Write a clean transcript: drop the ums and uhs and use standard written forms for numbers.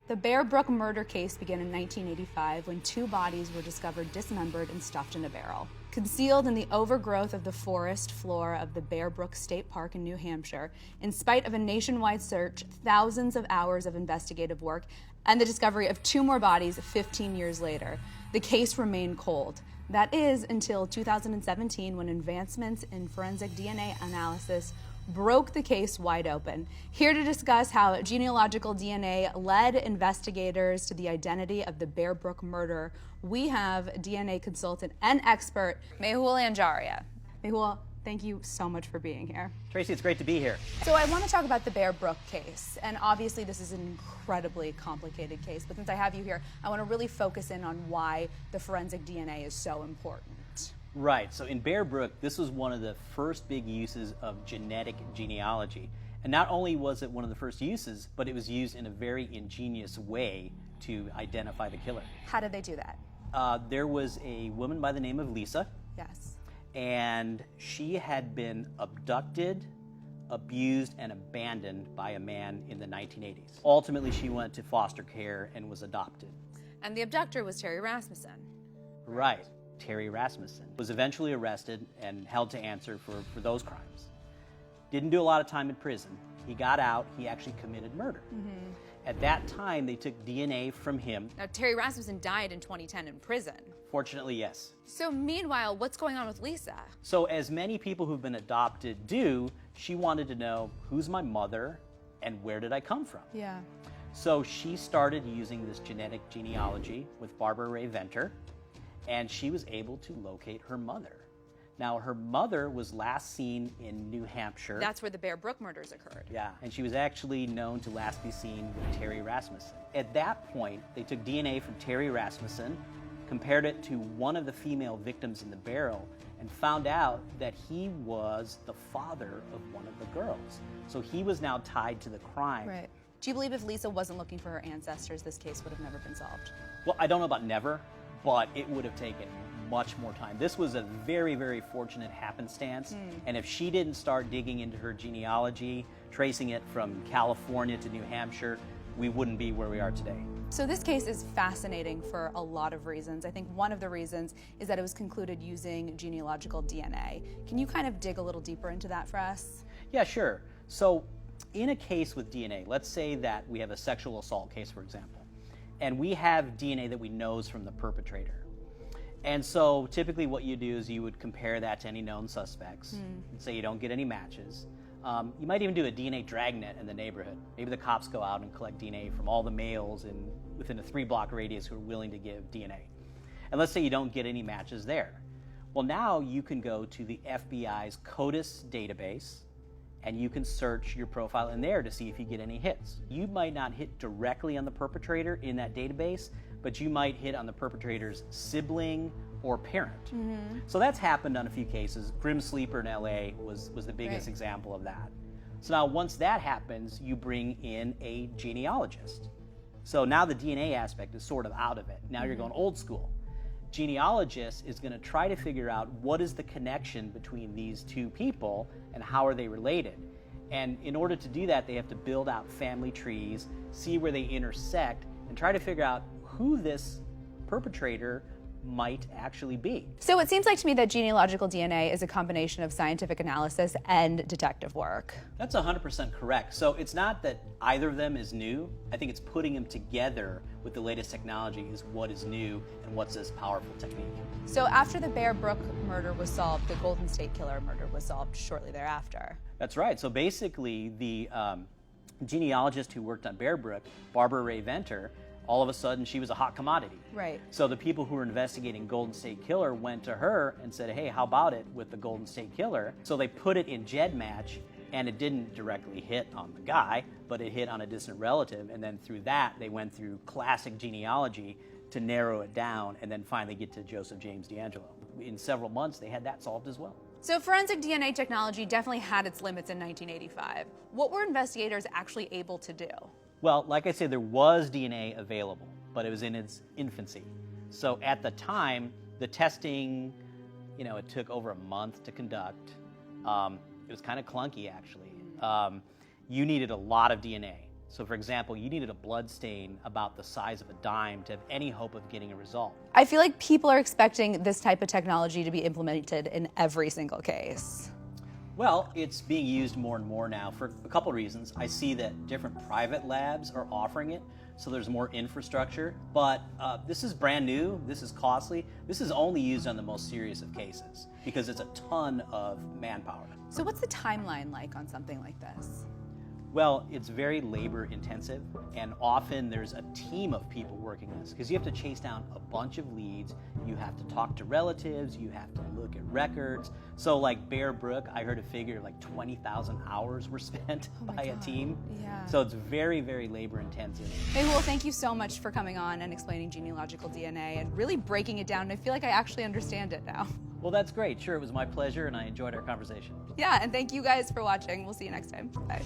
The Bear Brook murder case began in 1985 when 2 bodies were discovered dismembered and stuffed in a barrel. Concealed in the overgrowth of the forest floor of the Bear Brook State Park in New Hampshire, in spite of a nationwide search, thousands of hours of investigative work, and the discovery of 2 more bodies 15 years later, the case remained cold. That is until 2017, when advancements in forensic DNA analysis broke the case wide open. Here to discuss how genealogical DNA led investigators to the identity of the Bear Brook murder, we have DNA consultant and expert Mehul Anjaria. Mehul, thank you so much for being here. Tracy, it's great to be here. So I want to talk about the Bear Brook case, and obviously this is an incredibly complicated case, but since I have you here, I want to really focus in on why the forensic DNA is so important. Right, so in Bear Brook, this was one of the first big uses of genetic genealogy. And not only was it one of the first uses, but it was used in a very ingenious way to identify the killer. How did they do that? There was a woman by the name of Lisa. Yes. And she had been abducted, abused, and abandoned by a man in the 1980s. Ultimately, she went to foster care and was adopted. And the abductor was Terry Rasmussen. Right. Terry Rasmussen was eventually arrested and held to answer for those crimes. Didn't do a lot of time in prison. He got out, he actually committed murder. Mm-hmm. At that time, they took DNA from him. Now, Terry Rasmussen died in 2010 in prison. Fortunately, yes. So meanwhile, what's going on with Lisa? So as many people who've been adopted do, she wanted to know, who's my mother and where did I come from? Yeah. So she started using this genetic genealogy with Barbara Ray Venter, and she was able to locate her mother. Now, her mother was last seen in New Hampshire. That's where the Bear Brook murders occurred. Yeah, and she was actually known to last be seen with Terry Rasmussen. At that point, they took DNA from Terry Rasmussen, compared it to one of the female victims in the barrel, and found out that he was the father of one of the girls. So he was now tied to the crime. Right. Do you believe if Lisa wasn't looking for her ancestors, this case would have never been solved? Well, I don't know about never, but it would have taken much more time. This was a very, very fortunate happenstance, and if she didn't start digging into her genealogy, tracing it from California to New Hampshire, we wouldn't be where we are today. So this case is fascinating for a lot of reasons. I think one of the reasons is that it was concluded using genealogical DNA. Can you kind of dig a little deeper into that for us? Yeah, sure. So in a case with DNA, let's say that we have a sexual assault case, for example, and we have DNA that we know is from the perpetrator. And so typically what you do is you would compare that to any known suspects and say you don't get any matches. You might even do a DNA dragnet in the neighborhood. Maybe the cops go out and collect DNA from all the males within a 3-block radius who are willing to give DNA. And let's say you don't get any matches there. Well, now you can go to the FBI's CODIS database and you can search your profile in there to see if you get any hits. You might not hit directly on the perpetrator in that database, but you might hit on the perpetrator's sibling or parent. Mm-hmm. So that's happened on a few cases. Grim Sleeper in LA was the biggest example of that. So now once that happens, you bring in a genealogist. So now the DNA aspect is sort of out of it. Now you're going old school. Genealogist is going to try to figure out what is the connection between these two people and how are they related. And in order to do that, they have to build out family trees, see where they intersect, and try to figure out who this perpetrator might actually be. So it seems like to me that genealogical DNA is a combination of scientific analysis and detective work. That's 100% correct. So it's not that either of them is new. I think it's putting them together with the latest technology is what is new and what's this powerful technique. So after the Bear Brook murder was solved, the Golden State Killer murder was solved shortly thereafter. That's right. So basically the genealogist who worked on Bear Brook, Barbara Ray Venter, all of a sudden she was a hot commodity. Right. So the people who were investigating Golden State Killer went to her and said, hey, how about it with the Golden State Killer? So they put it in GEDmatch, and it didn't directly hit on the guy, but it hit on a distant relative, and then through that they went through classic genealogy to narrow it down and then finally get to Joseph James D'Angelo. In several months they had that solved as well. So forensic DNA technology definitely had its limits in 1985. What were investigators actually able to do? Well, like I said, there was DNA available, but it was in its infancy. So at the time, the testing, it took over a month to conduct. It was kind of clunky, actually. You needed a lot of DNA. So for example, you needed a blood stain about the size of a dime to have any hope of getting a result. I feel like people are expecting this type of technology to be implemented in every single case. Well, it's being used more and more now for a couple reasons. I see that different private labs are offering it, so there's more infrastructure. But this is brand new, this is costly. This is only used on the most serious of cases because it's a ton of manpower. So what's the timeline like on something like this? Well, it's very labor intensive, and often there's a team of people working this because you have to chase down a bunch of leads, you have to talk to relatives, you have to look at records. So like Bear Brook, I heard a figure like 20,000 hours were spent by a team. Yeah. So it's very, very labor intensive. Mehul, thank you so much for coming on and explaining genealogical DNA and really breaking it down. I feel like I actually understand it now. Well, that's great. Sure, it was my pleasure, and I enjoyed our conversation. Yeah, and thank you guys for watching. We'll see you next time. Bye.